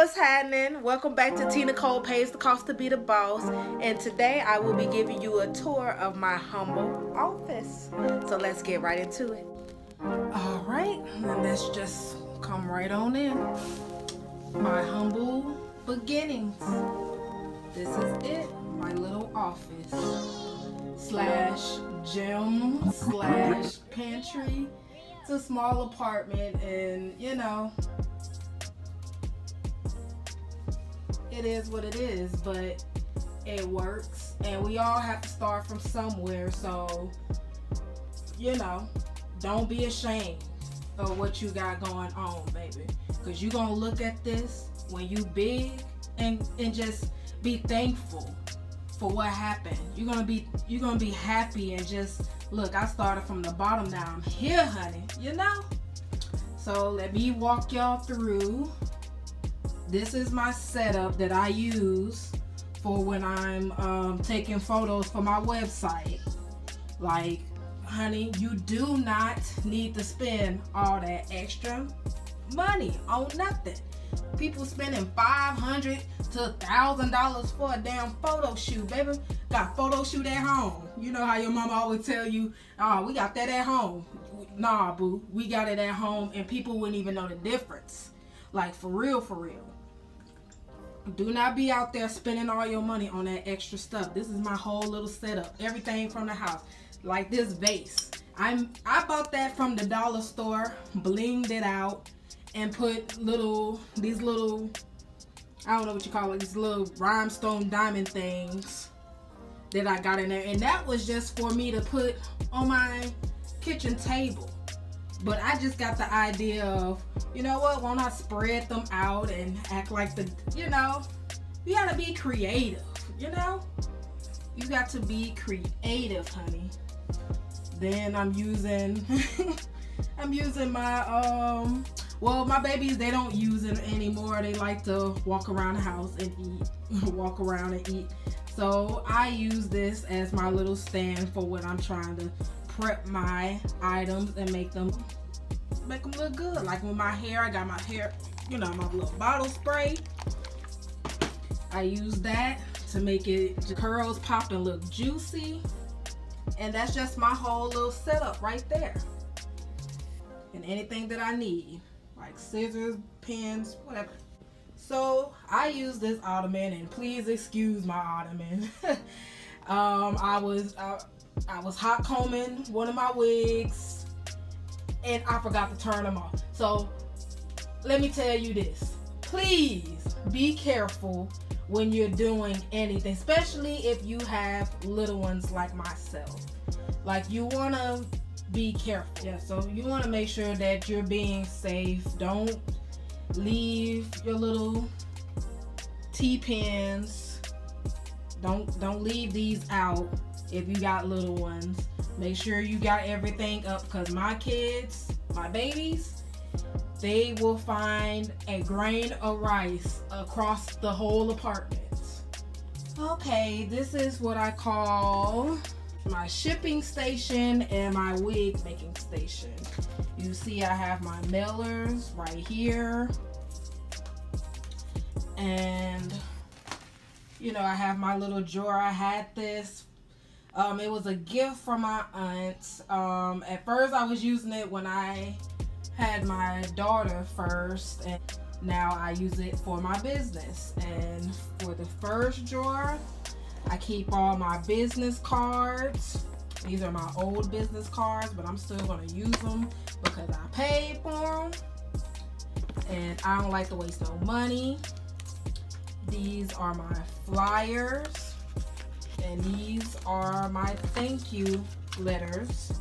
what's happening? Welcome back to Tina Cole Pays the Cost to Be the Boss. And today I will be giving you a tour of my humble office. So let's get right into it. Alright, then let's just come right on in. My humble beginnings. This is it, my little office slash gym slash pantry. It's a small apartment, and you know, it is what it is, but it works, and we all have to start from somewhere. So you know, don't be ashamed of what you got going on, baby, because you're gonna look at this when you big and just be thankful for what happened. You're gonna be happy and just look, I started from the bottom, now I'm here, honey, you know. So let me walk y'all through. This is my setup that I use for when I'm taking photos for my website. Like, honey, you do not need to spend all that extra money on nothing. People spending $500 to $1,000 for a damn photo shoot, baby. Got photo shoot at home. You know how your mama always tell you, oh, we got that at home. Nah, boo, we got it at home, and people wouldn't even know the difference. Like, for real, for real. Do not be out there spending all your money on that extra stuff. This is my whole little setup. Everything from the house. Like this vase. I bought that from the dollar store, blinged it out, and put these little, I don't know what you call it, these little rhinestone diamond things that I got in there. And that was just for me to put on my kitchen table. But I just got the idea of, you know what, why not spread them out and act like the, you know, you gotta be creative, you know? You got to be creative, honey. Then I'm using, my, well, my babies, they don't use it anymore. They like to walk around the house and eat, walk around and eat. So I use this as my little stand for when I'm trying to prep my items and make them look good. Like with my hair, I got my hair, you know, my little bottle spray. I use that to make it the curls pop and look juicy. And that's just my whole little setup right there. And anything that I need, like scissors, pens, whatever. So I use this ottoman, and please excuse my ottoman. I was hot combing one of my wigs, and I forgot to turn them off. So let me tell you this. Please be careful when you're doing anything, especially if you have little ones like myself. Like, you want to be careful. Yeah, so you want to make sure that you're being safe. Don't leave your little T-pins. Don't leave these out if you got little ones. Make sure you got everything up, because my kids, my babies, they will find a grain of rice across the whole apartment. Okay, this is what I call my shipping station and my wig making station. You see I have my mailers right here. And, you know, I have my little drawer. I had this. It was a gift from my aunt. At first I was using it when I had my daughter first, and now I use it for my business. And for the first drawer, I keep all my business cards. These are my old business cards, but I'm still going to use them because I paid for them, and I don't like to waste no money. These are my flyers, and these are my thank you letters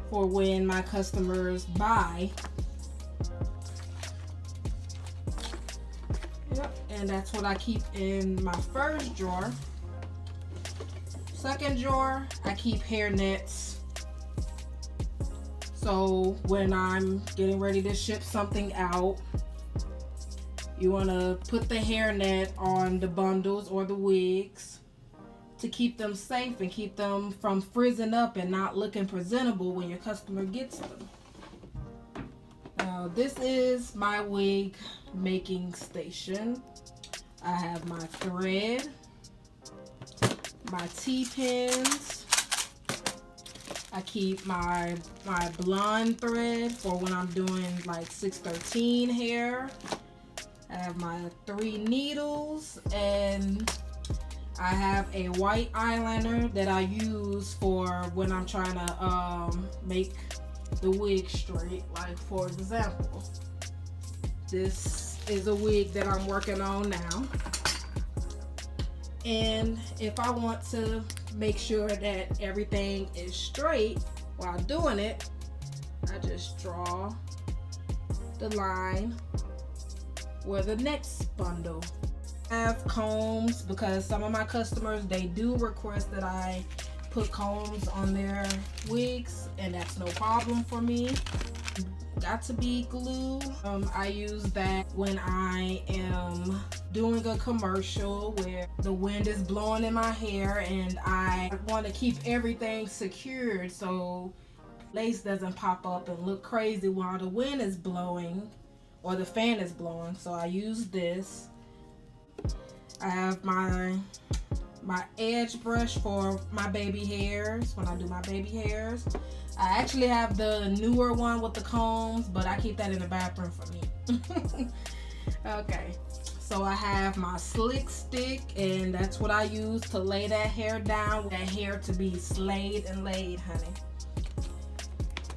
for when my customers buy. Yep, and that's what I keep in my first drawer. Second drawer, I keep hair nets. So when I'm getting ready to ship something out, you want to put the hair net on the bundles or the wigs to keep them safe and keep them from frizzing up and not looking presentable when your customer gets them. Now this is my wig making station. I have my thread, my T-pins. I keep my blonde thread for when I'm doing like 613 hair. I have my 3 needles, and I have a white eyeliner that I use for when I'm trying to make the wig straight. Like, for example, this is a wig that I'm working on now, and if I want to make sure that everything is straight while doing it, I just draw the line where the next bundle. I have combs because some of my customers, they do request that I put combs on their wigs, and that's no problem for me. Got to be glue. I use that when I am doing a commercial where the wind is blowing in my hair and I want to keep everything secured so lace doesn't pop up and look crazy while the wind is blowing or the fan is blowing. So I use this. I have my edge brush for my baby hairs when I do my baby hairs. I actually have the newer one with the combs, but I keep that in the bathroom for me. Okay, so I have my slick stick, and that's what I use to lay that hair down. That hair to be slayed and laid, honey.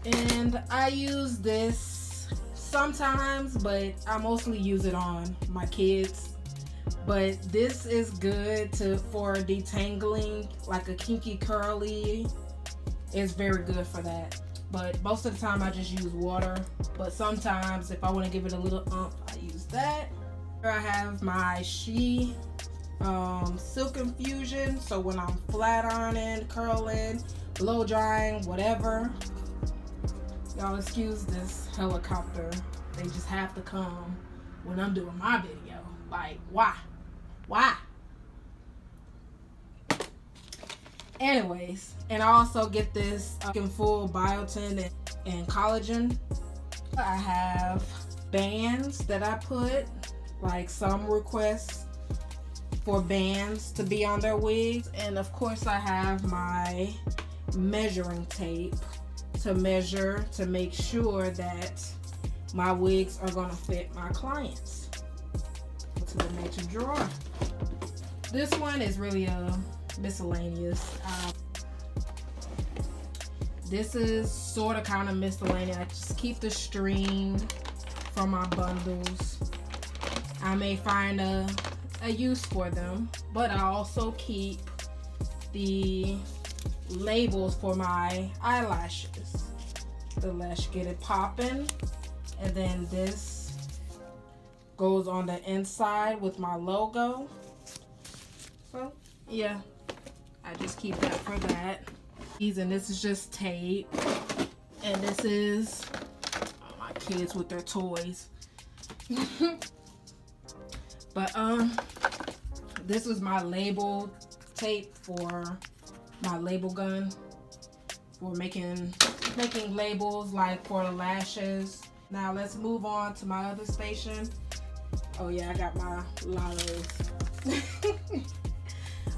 And I use this sometimes, but I mostly use it on my kids. But this is good for detangling, like a kinky curly. It's very good for that. But most of the time I just use water. But sometimes if I want to give it a little oomph, I use that. Here I have my She Silk Infusion. So when I'm flat ironing, curling, blow drying, whatever. Y'all excuse this helicopter. They just have to come when I'm doing my video. Like, why? Why? Anyways, and I also get this full biotin and collagen. I have bands that I put, like some requests for bands to be on their wigs. And of course I have my measuring tape to measure, to make sure that my wigs are gonna fit my clients. To the next drawer. This one is really miscellaneous. This is sort of kind of miscellaneous. I just keep the string from my bundles. I may find a use for them, but I also keep the labels for my eyelashes. The Let's Get It Poppin', and then this goes on the inside with my logo. So yeah, I just keep that for that. And this is just tape, and this is my kids with their toys. But this was my label tape for my label gun for making labels, like for the lashes. Now let's move on to my other station. Oh yeah, I got my Lalos.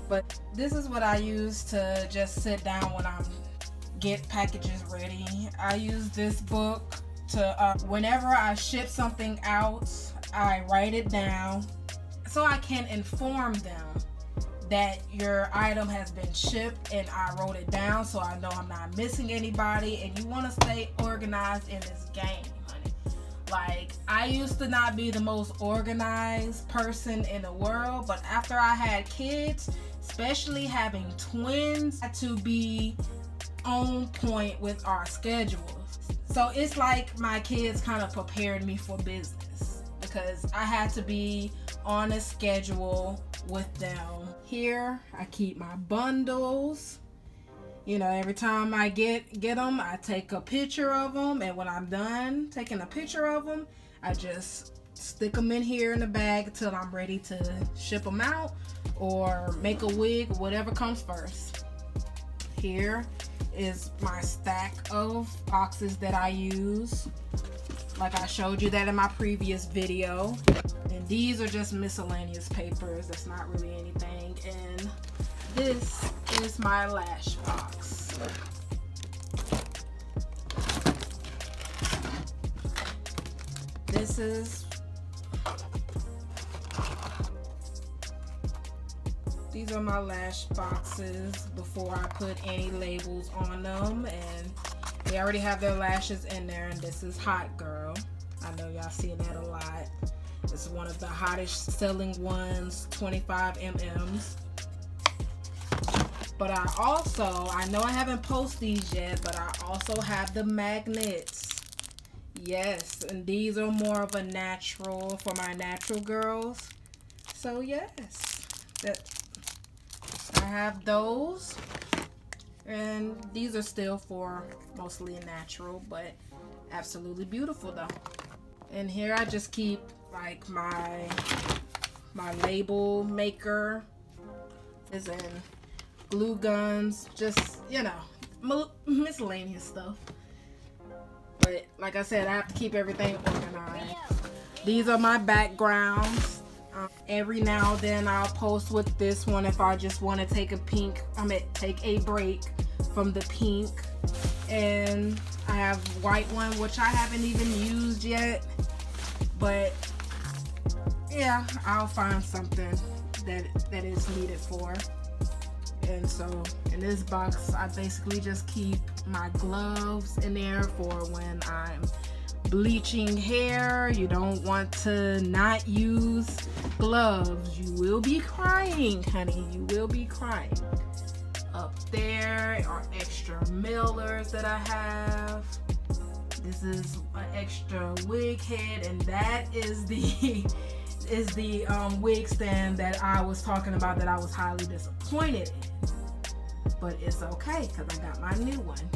But this is what I use to just sit down when I'm get packages ready. I use this book to whenever I ship something out, I write it down so I can inform them that your item has been shipped, and I wrote it down so I know I'm not missing anybody. And you want to stay organized in this game, honey. Like, I used to not be the most organized person in the world, but after I had kids, especially having twins, I had to be on point with our schedules. So it's like my kids kind of prepared me for business, because I had to be on a schedule with them. Here I keep my bundles. You know, every time I get them, I take a picture of them, and when I'm done taking a picture of them, I just stick them in here in the bag until I'm ready to ship them out or make a wig, whatever comes first. Here is my stack of boxes that I use like I showed you that in my previous video. And these are just miscellaneous papers. That's not really anything. And this is my lash box. These are my lash boxes before I put any labels on them, and they already have their lashes in there. And this is Hot Girl. I know y'all see that a lot. This is one of the hottest selling ones, 25 mm's. But I know I haven't posted these yet, but I also have the magnets. Yes, and these are more of a natural for my natural girls. So yes, I have those, and these are still for mostly natural, but absolutely beautiful though. And here I just keep like my label maker is in glue guns, just, you know, miscellaneous stuff. But like I said, I have to keep everything organized. These are my backgrounds. Every now and then I'll post with this one if I just want to take a break from the pink. And I have white one, which I haven't even used yet. But yeah, I'll find something that is needed for. And so in this box, I basically just keep my gloves in there for when I'm bleaching hair. You don't want to not use gloves. You will be crying, honey. You will be crying. Up there are extra mailers that I have. This is an extra wig head, and that is the wig stand that I was talking about that I was highly disappointed in. But it's okay because I got my new one.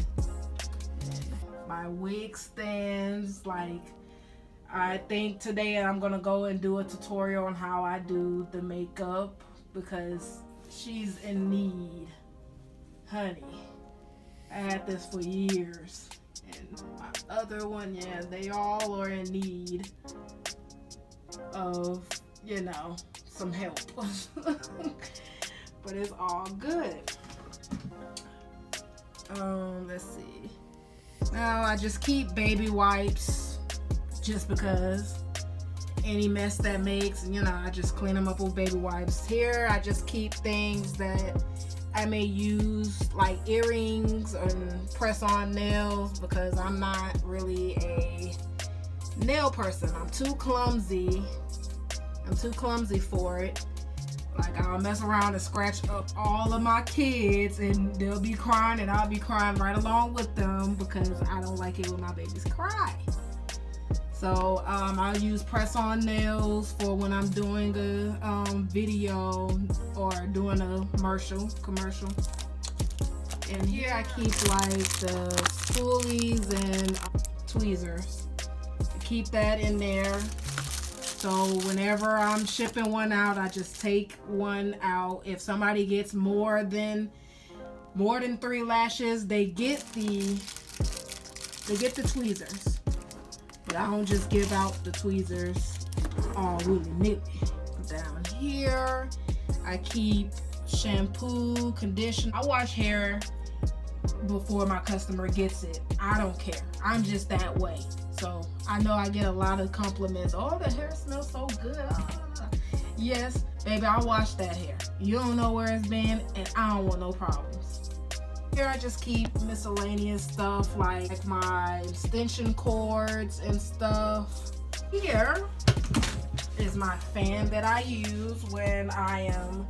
And my wig stands, like, I think today I'm gonna go and do a tutorial on how I do the makeup because she's in need, honey. I had this for years, and my other one, yeah, they all are in need of, you know, some help. But it's all good. Let's see. Now I just keep baby wipes just because any mess that makes, you know, I just clean them up with baby wipes. Here I just keep things that I may use, like earrings and press on nails, because I'm not really a nail person. I'm too clumsy for it. Like, I'll mess around and scratch up all of my kids, and they'll be crying and I'll be crying right along with them because I don't like it when my babies cry. So I'll use press-on nails for when I'm doing a video or doing a commercial. And here I keep like the spoolies and tweezers. I keep that in there. So whenever I'm shipping one out, I just take one out. If somebody gets more than 3 lashes, they get the tweezers. But I don't just give out the tweezers all willy-nilly. Down here, I keep shampoo, conditioner. I wash hair before my customer gets it. I don't care. I'm just that way. So I know I get a lot of compliments. Oh, the hair smells so good. Yes, baby, I wash that hair. You don't know where it's been, and I don't want no problems. Here I just keep miscellaneous stuff like my extension cords and stuff. Here is my fan that I use when I am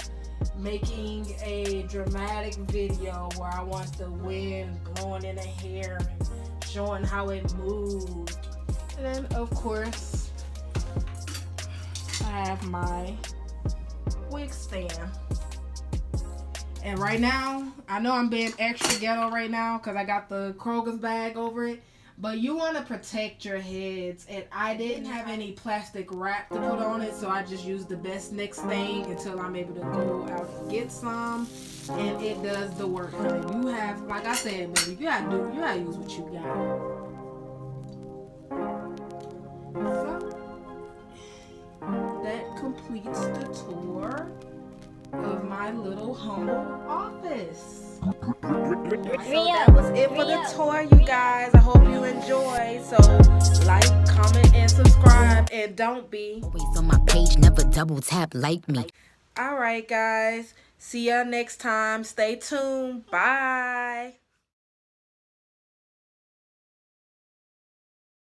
making a dramatic video where I want the wind blowing in the hair and showing how it moves. And then of course I have my wig stand. And right now, I know I'm being extra ghetto right now because I got the Kroger's bag over it, but you want to protect your heads, and I didn't have any plastic wrap to put on it, so I just used the best next thing until I'm able to go out and get some, and it does the work. You have, like I said, baby, you gotta use what you got. So that completes the tour of my little humble office. Alright, so that was it for the tour, you guys. I hope you enjoyed. So like, comment, and subscribe, and don't be Always on my page, never double tap like me. Alright, guys. See ya next time. Stay tuned. Bye.